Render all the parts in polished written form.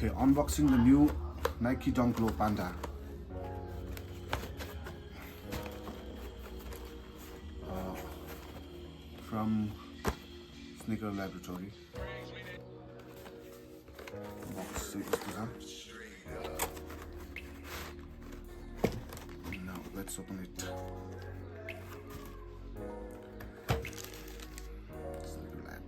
Okay, unboxing the new Nike Dunk Low Panda. From Sneaker Laboratory. Box now let's open it. Sneaker Lab.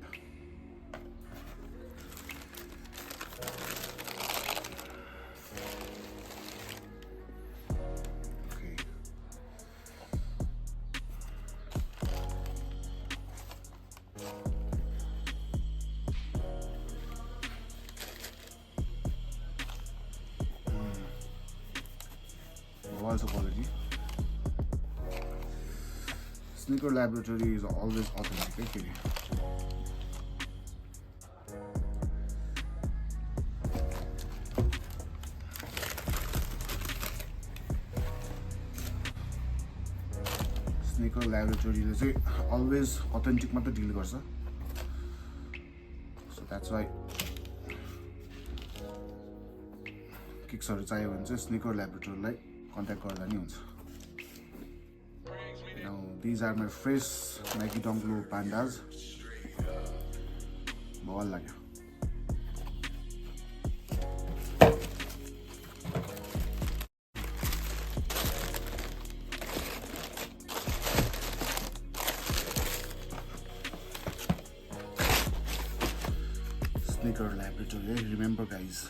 Okay. Also quality. Sneaker Laboratory is always authentic. Okay. Sneaker Laboratory is always authentic matra deal garcha. So that's why kicks haru chahiyo भने चाहिँ Sneaker Laboratory लाई contact गर्दा नि हुन्छ. Now these are my fresh Nike Dunk Low Pandas. बवाल लाग्यो. Sneaker Laboratory, remember guys.